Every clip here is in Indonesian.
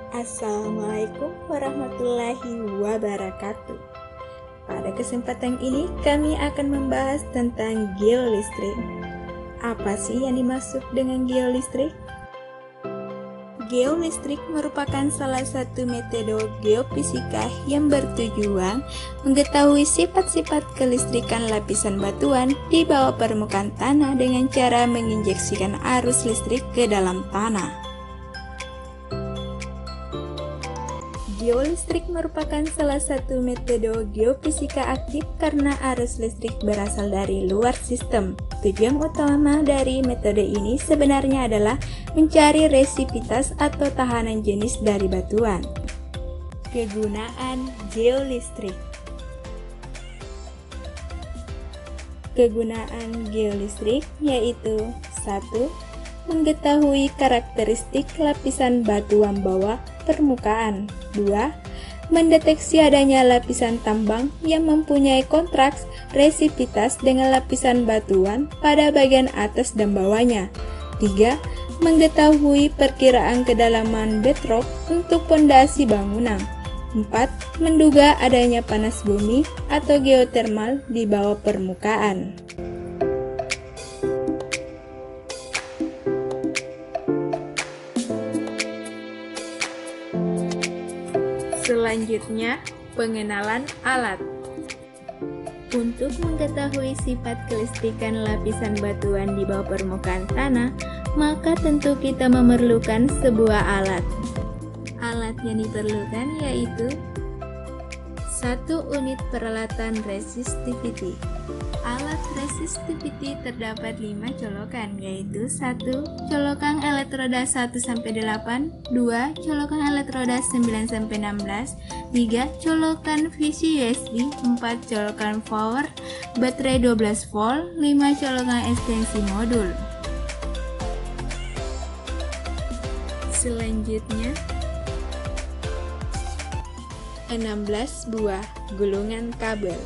Assalamualaikum warahmatullahi wabarakatuh. Pada kesempatan ini kami akan membahas tentang geolistrik. Apa sih yang dimaksud dengan geolistrik? Geolistrik merupakan salah satu metode geofisika yang bertujuan mengetahui sifat-sifat kelistrikan lapisan batuan di bawah permukaan tanah dengan cara menginjeksikan arus listrik ke dalam tanah. Geolistrik merupakan salah satu metode geofisika aktif karena arus listrik berasal dari luar sistem. Tujuan utama dari metode ini sebenarnya adalah mencari resistivitas atau tahanan jenis dari batuan. Kegunaan geolistrik. Kegunaan geolistrik yaitu 1. Mengetahui karakteristik lapisan batuan bawah permukaan. 2. Mendeteksi adanya lapisan tambang yang mempunyai kontraks resistivitas dengan lapisan batuan pada bagian atas dan bawahnya. 3. Mengetahui perkiraan kedalaman bedrock untuk pondasi bangunan. 4. Menduga adanya panas bumi atau geotermal di bawah permukaan. Selanjutnya, pengenalan alat. Untuk mengetahui sifat kelistrikan lapisan batuan di bawah permukaan tanah, maka tentu kita memerlukan sebuah alat. Alat yang diperlukan yaitu 1. Unit peralatan resistivity. Alat resistivity terdapat 5 colokan, yaitu 1. Colokan elektroda 1-8, 2. Colokan elektroda 9-16, 3. Colokan VC USB, 4. Colokan power, baterai 12 volt, 5. Colokan ekstensi modul. Selanjutnya, 16 buah gulungan kabel.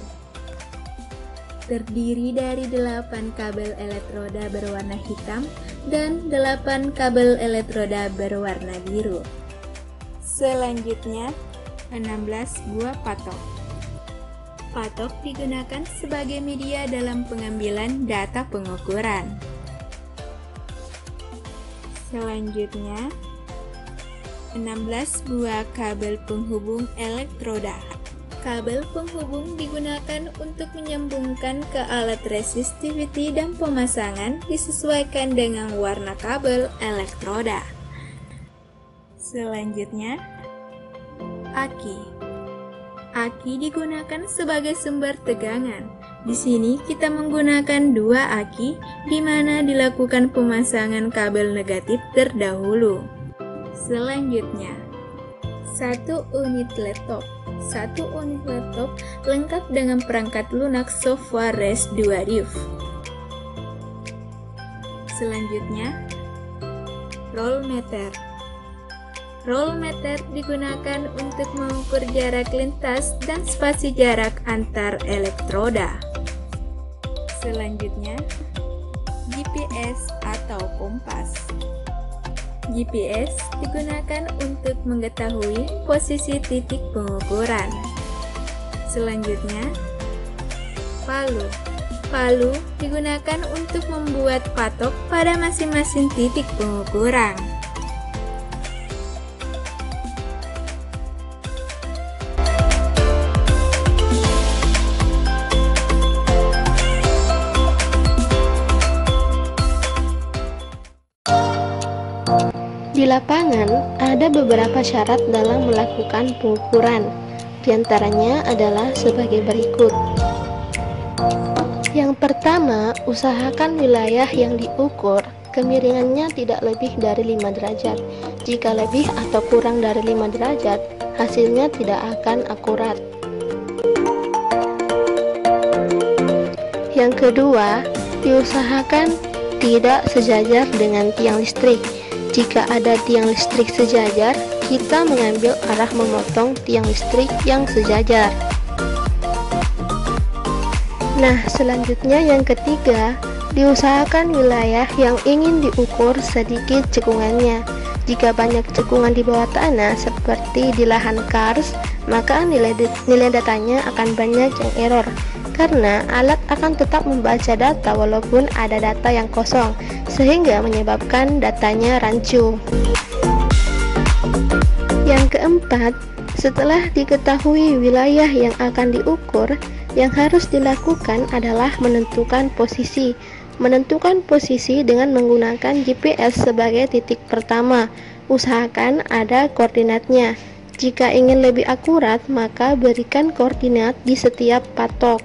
Terdiri dari 8 kabel elektroda berwarna hitam dan 8 kabel elektroda berwarna biru. Selanjutnya, 16 buah patok. Patok digunakan sebagai media dalam pengambilan data pengukuran. Selanjutnya, 16 buah kabel penghubung elektroda. Kabel penghubung digunakan untuk menyambungkan ke alat resistivity dan pemasangan disesuaikan dengan warna kabel elektroda. Selanjutnya, aki. Aki digunakan sebagai sumber tegangan. Di sini kita menggunakan 2 aki, di mana dilakukan pemasangan kabel negatif terdahulu. Selanjutnya, 1 unit laptop. 1 unit laptop lengkap dengan perangkat lunak software REST 2 div. Selanjutnya, roll meter. Roll meter digunakan untuk mengukur jarak lintas dan spasi jarak antar elektroda. Selanjutnya, GPS atau kompas. GPS digunakan untuk mengetahui posisi titik pengukuran. Selanjutnya, palu. Palu digunakan untuk membuat patok pada masing-masing titik pengukuran. Di lapangan, ada beberapa syarat dalam melakukan pengukuran. Di antaranya adalah sebagai berikut. Yang pertama, usahakan wilayah yang diukur kemiringannya tidak lebih dari 5 derajat. Jika lebih atau kurang dari 5 derajat, hasilnya tidak akan akurat. Yang kedua, diusahakan tidak sejajar dengan tiang listrik. Jika ada tiang listrik sejajar, kita mengambil arah memotong tiang listrik yang sejajar. Nah, selanjutnya yang ketiga, diusahakan wilayah yang ingin diukur sedikit cekungannya. Jika banyak cekungan di bawah tanah seperti di lahan kars, maka nilai datanya akan banyak yang error, karena alat akan tetap membaca data walaupun ada data yang kosong, sehingga menyebabkan datanya rancu. Yang keempat, setelah diketahui wilayah yang akan diukur, yang harus dilakukan adalah menentukan posisi. Menentukan posisi dengan menggunakan GPS sebagai titik pertama. Usahakan ada koordinatnya. Jika ingin lebih akurat, maka berikan koordinat di setiap patok.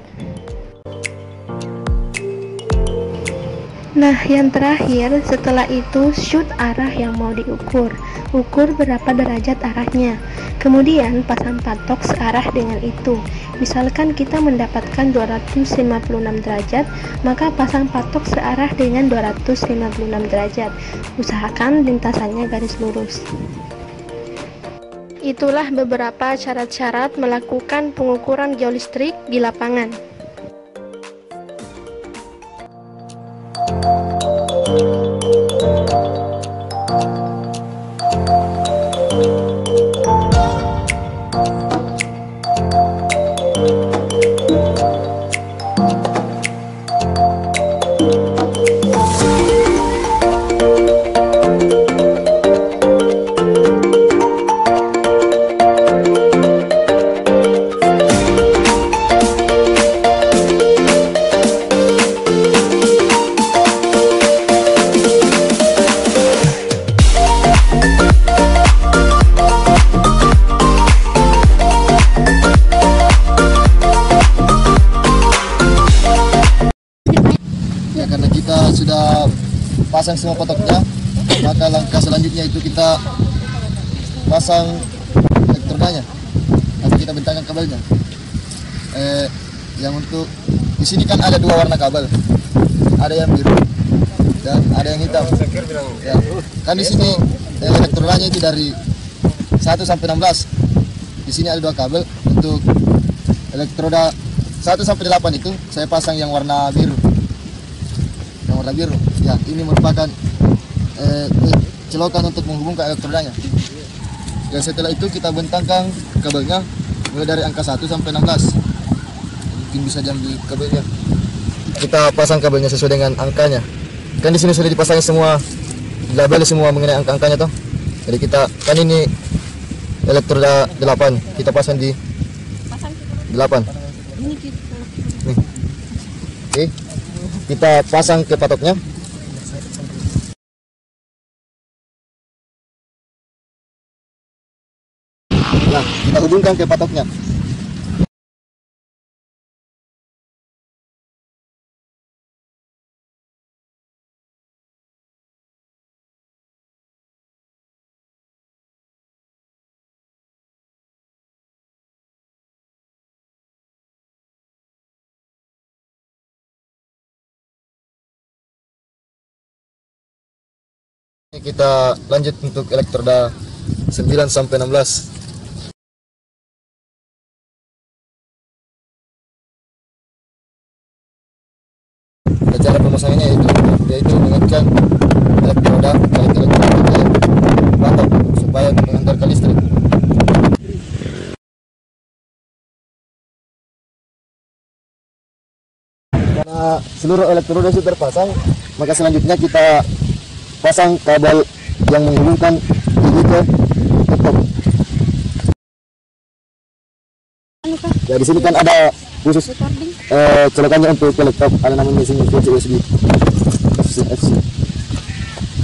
Nah, yang terakhir, setelah itu shoot arah yang mau diukur. Ukur berapa derajat arahnya. Kemudian pasang patok searah dengan itu. Misalkan kita mendapatkan 256 derajat, maka pasang patok searah dengan 256 derajat. Usahakan lintasannya garis lurus. Itulah beberapa syarat-syarat melakukan pengukuran geolistrik di lapangan. Karena kita sudah pasang semua potoknya, maka langkah selanjutnya itu kita pasang elektrodanya atau kita bentangkan kabelnya. Yang untuk di sini kan ada dua warna kabel, ada yang biru dan ada yang hitam. Ya, kan di sini elektrodanya itu dari 1 sampai 16. Di sini ada dua kabel. Untuk elektroda 1 sampai 8 itu saya pasang yang warna biru. Ya, ini merupakan celokan untuk menghubungkan elektrodanya. Dan setelah itu kita bentangkan kabelnya mulai dari angka 1 sampai 16. Mungkin bisa diambil kabelnya. Kita pasang kabelnya sesuai dengan angkanya. Kan di sini sudah dipasang semua label semua mengenai angka-angkanya toh. Jadi kita kan ini elektroda 8, kita pasang di 8. Nih. Oke. Kita pasang ke patoknya. Nah, kita hubungkan ke patoknya. Kita lanjut untuk elektroda 9 sampai 16. Cara pemasangannya yaitu mengaitkan elektroda ke patok supaya menghantarkan listrik. Karena seluruh elektroda sudah terpasang, maka selanjutnya kita pasang kabel yang menghubungkan ini ke laptop. Ya, di sini kan ada khusus colokannya untuk laptop, ada namanya di sini USB.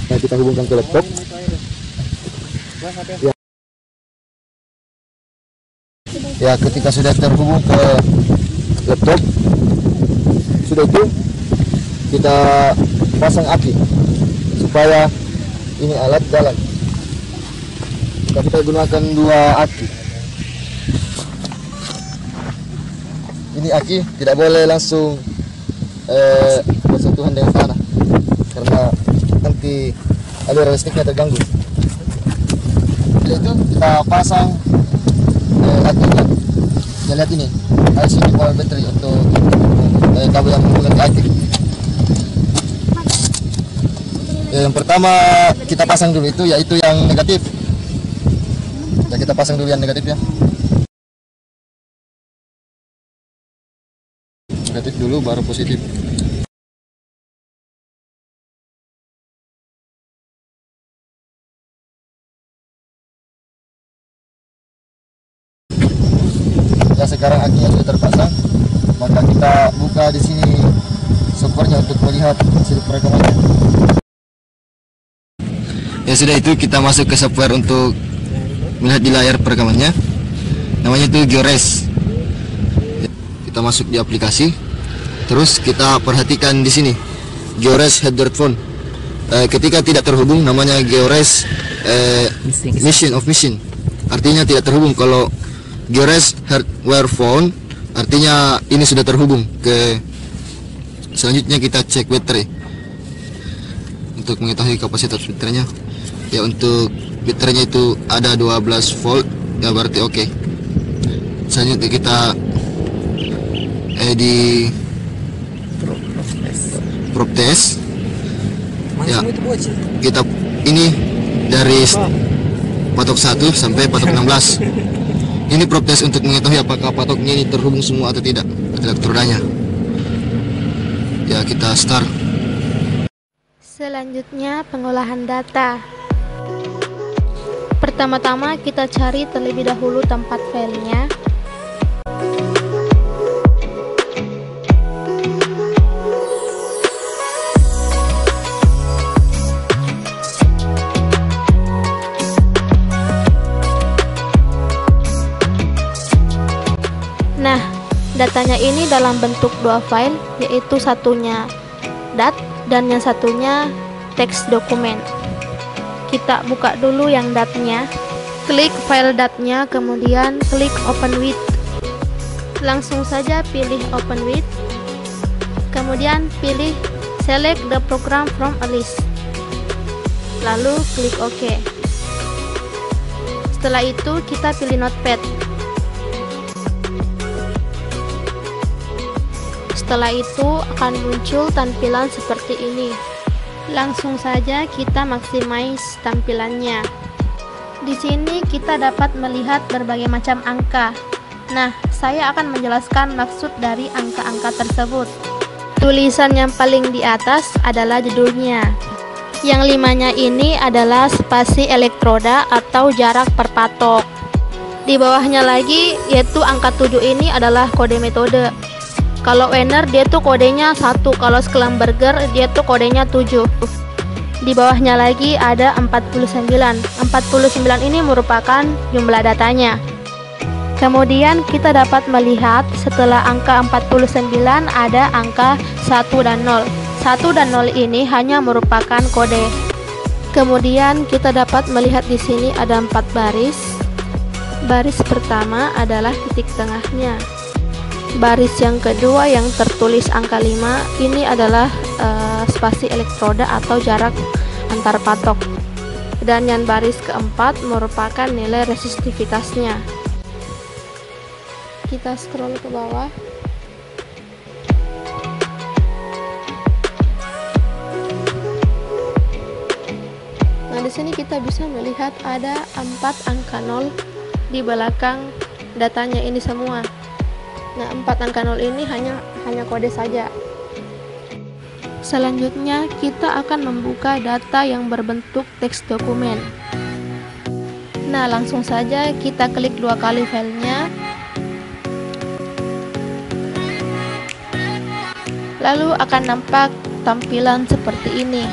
Nah, kita hubungkan ke laptop. Ya, ketika sudah terhubung ke laptop, sudah itu kita pasang aki supaya ini alat jalan. Kita gunakan 2 aki. Ini aki tidak boleh langsung bersentuhan dengan tanah karena nanti aliran listriknya terganggu. Jadi itu kita pasang akinya. Kita lihat ini, ada sini power battery untuk kabel yang menghubungkan ke aki. Yang pertama kita pasang dulu itu yaitu yang negatif. Ya, kita pasang dulu yang negatif ya. Negatif dulu baru positif. Ya, sekarang akinya sudah terpasang, maka kita buka di sini softwarenya untuk melihat hasil perekamannya. Ya sudah, itu kita masuk ke software untuk melihat di layar perekamannya. Namanya itu GeoRes. Kita masuk di aplikasi, terus kita perhatikan di sini GeoRes header phone. Ketika tidak terhubung namanya GeoRes mission, artinya tidak terhubung. Kalau GeoRes hardware phone artinya ini sudah terhubung. Selanjutnya kita cek baterai untuk mengetahui kapasitas baterainya. Ya, untuk baterainya itu ada 12 volt, ya berarti oke. Selanjutnya kita di probe test. Ya, kita ini dari patok 1 sampai patok 16. Ini probe test untuk mengetahui apakah patoknya ini terhubung semua atau tidak elektrodanya. Ya, kita start. Selanjutnya pengolahan data. Pertama-tama kita cari terlebih dahulu tempat filenya. Nah, datanya ini dalam bentuk dua file, yaitu satunya DAT dan yang satunya teks dokumen. Kita buka dulu yang DAT-nya, klik file DAT-nya, kemudian klik open with. Langsung saja pilih open with, kemudian pilih select the program from a list, lalu klik OK. Setelah itu kita pilih notepad. Setelah itu akan muncul tampilan seperti ini. Langsung saja kita maximize tampilannya. Di sini kita dapat melihat berbagai macam angka. Nah, saya akan menjelaskan maksud dari angka-angka tersebut. Tulisan yang paling di atas adalah judulnya. Yang 5-nya ini adalah spasi elektroda atau jarak per patok. Di bawahnya lagi yaitu angka 7 ini adalah kode metode. Kalau Wenner dia tuh kodenya 1, kalau Schlumberger dia tuh kodenya 7. Di bawahnya lagi ada 49. 49 ini merupakan jumlah datanya. Kemudian kita dapat melihat setelah angka 49 ada angka 1 dan 0. 1 dan 0 ini hanya merupakan kode. Kemudian kita dapat melihat di sini ada 4 baris. Baris pertama adalah titik tengahnya. Baris yang kedua yang tertulis angka 5 ini adalah spasi elektroda atau jarak antar patok. Dan yang baris keempat merupakan nilai resistivitasnya. Kita scroll ke bawah. Nah, di sini kita bisa melihat ada 4 angka 0 di belakang datanya ini semua. Nah, 4 angka 0 ini hanya kode saja. Selanjutnya kita akan membuka data yang berbentuk teks dokumen. Nah, langsung saja kita klik 2 kali filenya. Lalu akan nampak tampilan seperti ini.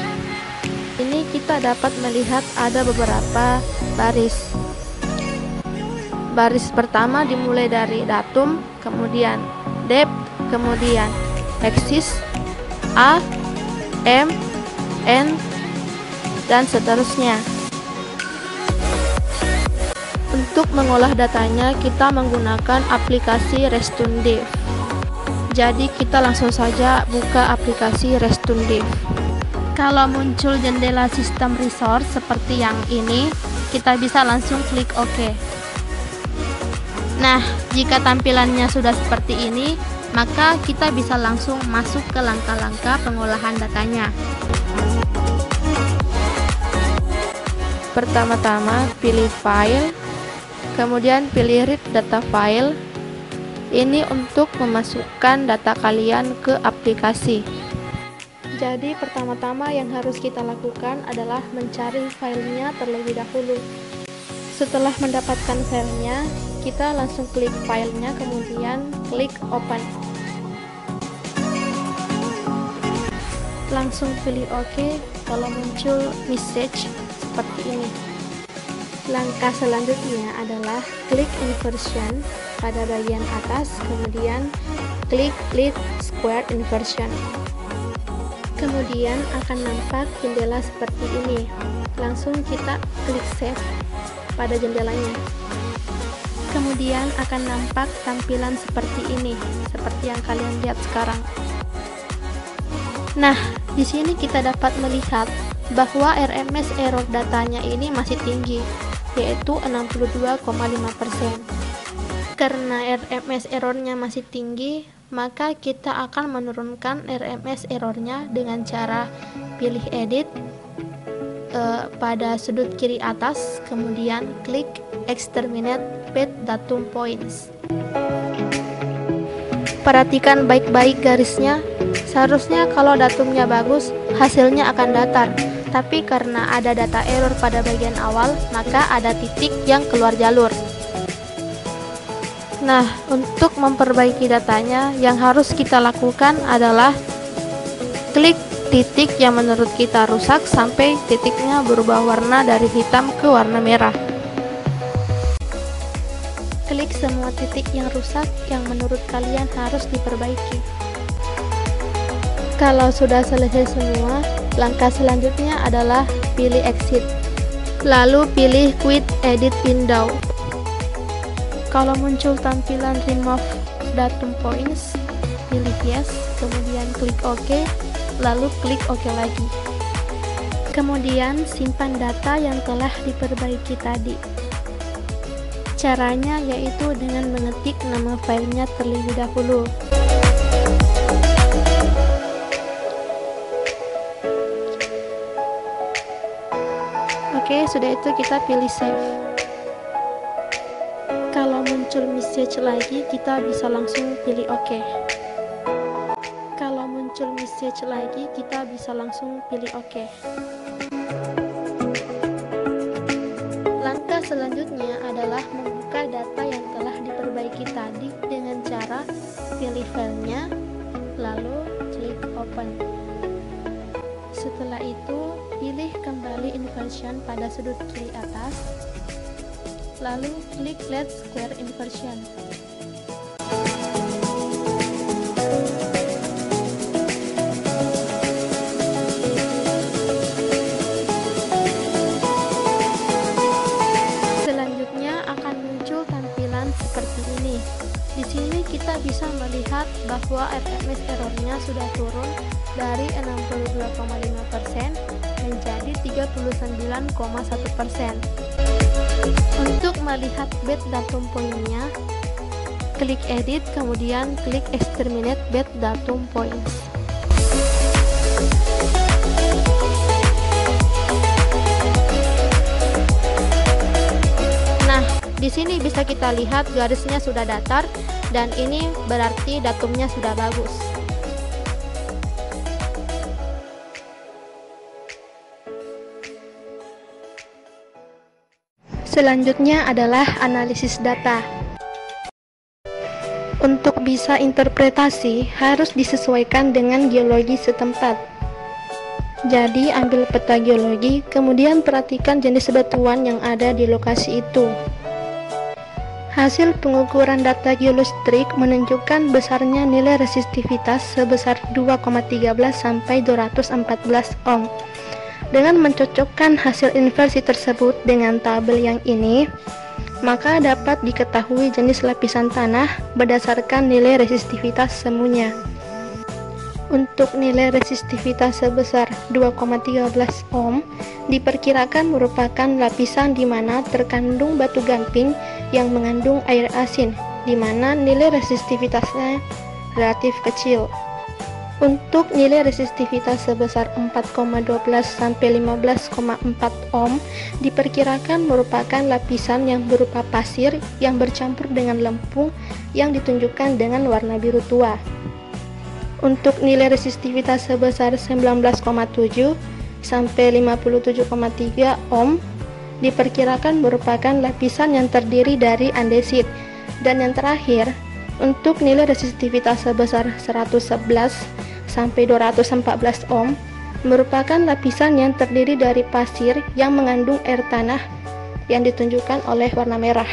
Ini kita dapat melihat ada beberapa baris. Baris pertama dimulai dari datum, kemudian date, kemudian axis, A, M, N, dan seterusnya. Untuk mengolah datanya kita menggunakan aplikasi RestunDiff. Jadi kita langsung saja buka aplikasi RestunDiff. Kalau muncul jendela sistem resource seperti yang ini, kita bisa langsung klik OK. Nah, jika tampilannya sudah seperti ini, maka kita bisa langsung masuk ke langkah-langkah pengolahan datanya. Pertama-tama pilih file, kemudian pilih read data file. Ini untuk memasukkan data kalian ke aplikasi. Jadi pertama-tama yang harus kita lakukan adalah mencari filenya terlebih dahulu. Setelah mendapatkan filenya, kita langsung klik filenya, kemudian klik open. Langsung pilih OK. Kalau muncul message seperti ini. Langkah selanjutnya adalah klik inversion pada bagian atas, kemudian klik lead square inversion. Kemudian akan nampak jendela seperti ini. Langsung kita klik save pada jendelanya. Kemudian akan nampak tampilan seperti ini, seperti yang kalian lihat sekarang. Nah, di sini kita dapat melihat bahwa RMS error datanya ini masih tinggi, yaitu 62,5%. Karena RMS errornya masih tinggi, maka kita akan menurunkan RMS errornya dengan cara pilih edit pada sudut kiri atas, kemudian klik exterminate bad datum points. Perhatikan baik-baik garisnya. Seharusnya kalau datumnya bagus, hasilnya akan datar. Tapi karena ada data error pada bagian awal, maka ada titik yang keluar jalur. Nah, untuk memperbaiki datanya, yang harus kita lakukan adalah klik titik yang menurut kita rusak sampai titiknya berubah warna dari hitam ke warna merah. Klik semua titik yang rusak yang menurut kalian harus diperbaiki. Kalau sudah selesai semua, langkah selanjutnya adalah pilih exit. Lalu pilih quit edit window. Kalau muncul tampilan remove datum points, pilih yes, kemudian klik OK, lalu klik OK lagi. Kemudian simpan data yang telah diperbaiki tadi. Caranya yaitu dengan mengetik nama filenya terlebih dahulu. Oke, sudah itu kita pilih save. Kalau muncul message lagi, kita bisa langsung pilih OK. Kalau muncul message lagi, kita bisa langsung pilih OK. Langkah selanjutnya adalah membuka data yang telah diperbaiki tadi dengan cara pilih filenya, lalu klik open. Setelah itu, pilih kembali inversion pada sudut kiri atas, lalu klik lead square inversion. Selanjutnya akan muncul tampilan seperti ini. Di sini kita bisa melihat bahwa RMS errornya sudah turun dari 62,5% menjadi 39,1%. Untuk melihat bad datum poinnya, klik edit, kemudian klik exterminate bad datum points. Nah, di sini bisa kita lihat garisnya sudah datar dan ini berarti datumnya sudah bagus. Selanjutnya adalah analisis data. Untuk bisa interpretasi, harus disesuaikan dengan geologi setempat. Jadi, ambil peta geologi, kemudian perhatikan jenis batuan yang ada di lokasi itu. Hasil pengukuran data geolistrik menunjukkan besarnya nilai resistivitas sebesar 2,13 sampai 214 ohm. Dengan mencocokkan hasil inversi tersebut dengan tabel yang ini, maka dapat diketahui jenis lapisan tanah berdasarkan nilai resistivitas semuanya. Untuk nilai resistivitas sebesar 2,13 ohm diperkirakan merupakan lapisan di mana terkandung batu gamping yang mengandung air asin, di mana nilai resistivitasnya relatif kecil. Untuk nilai resistivitas sebesar 4,12 sampai 15,4 ohm diperkirakan merupakan lapisan yang berupa pasir yang bercampur dengan lempung yang ditunjukkan dengan warna biru tua. Untuk nilai resistivitas sebesar 19,7 sampai 57,3 ohm diperkirakan merupakan lapisan yang terdiri dari andesit. Dan yang terakhir, untuk nilai resistivitas sebesar 111 sampai 214 ohm merupakan lapisan yang terdiri dari pasir yang mengandung air tanah yang ditunjukkan oleh warna merah.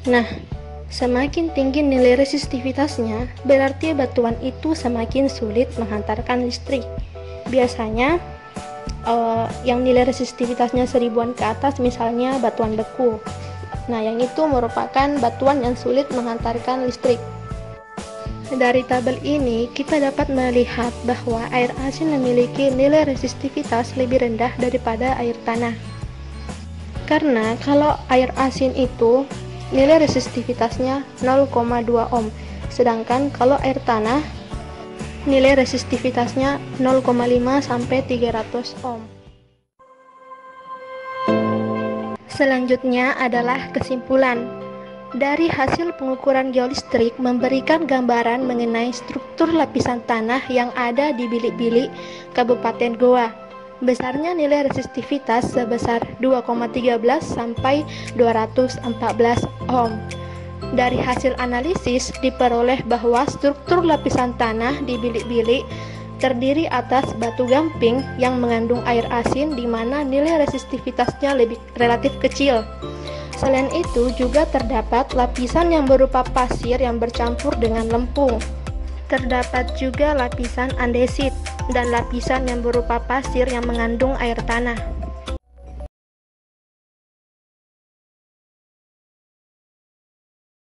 Nah, semakin tinggi nilai resistivitasnya, berarti batuan itu semakin sulit menghantarkan listrik. Biasanya yang nilai resistivitasnya 1000-an ke atas, misalnya batuan beku. Nah, yang itu merupakan batuan yang sulit menghantarkan listrik. Dari tabel ini, kita dapat melihat bahwa air asin memiliki nilai resistivitas lebih rendah daripada air tanah. Karena kalau air asin itu nilai resistivitasnya 0,2 ohm, sedangkan kalau air tanah nilai resistivitasnya 0,5 sampai 300 ohm. Selanjutnya adalah kesimpulan. Dari hasil pengukuran geolistrik memberikan gambaran mengenai struktur lapisan tanah yang ada di bilik-bilik Kabupaten Goa. Besarnya nilai resistivitas sebesar 2,13 sampai 214 ohm. Dari hasil analisis diperoleh bahwa struktur lapisan tanah di bilik-bilik terdiri atas batu gamping yang mengandung air asin di mana nilai resistivitasnya relatif kecil. Selain itu juga terdapat lapisan yang berupa pasir yang bercampur dengan lempung. Terdapat juga lapisan andesit dan lapisan yang berupa pasir yang mengandung air tanah.